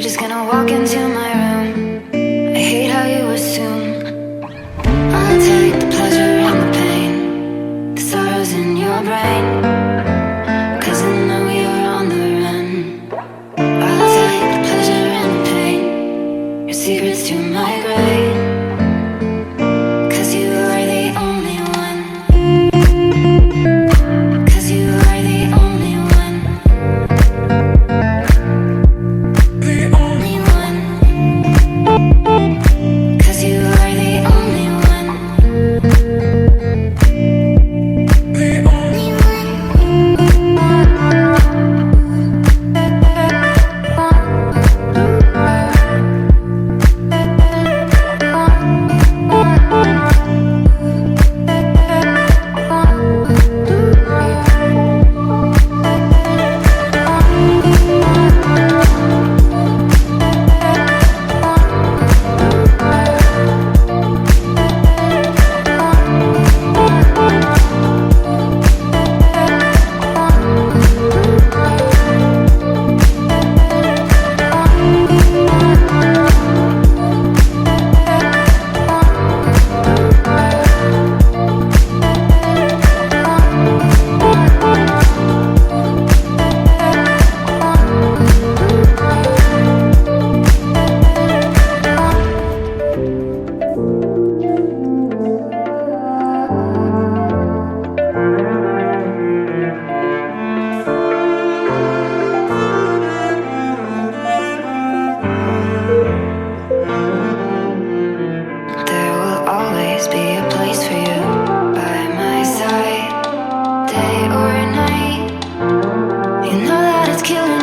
just gonna walk into my room. I hate how you assume I'll take the pleasure and the pain, the sorrows in your brain, 'cause I know you're on the run. I'll take the pleasure and the pain, your secrets to my grave, 'cause you are the only one. 'Cause you are the only one. The only one. 'Cause you are the only one. The only one. There will always be a place for you by my side, day or night. You know that it's killing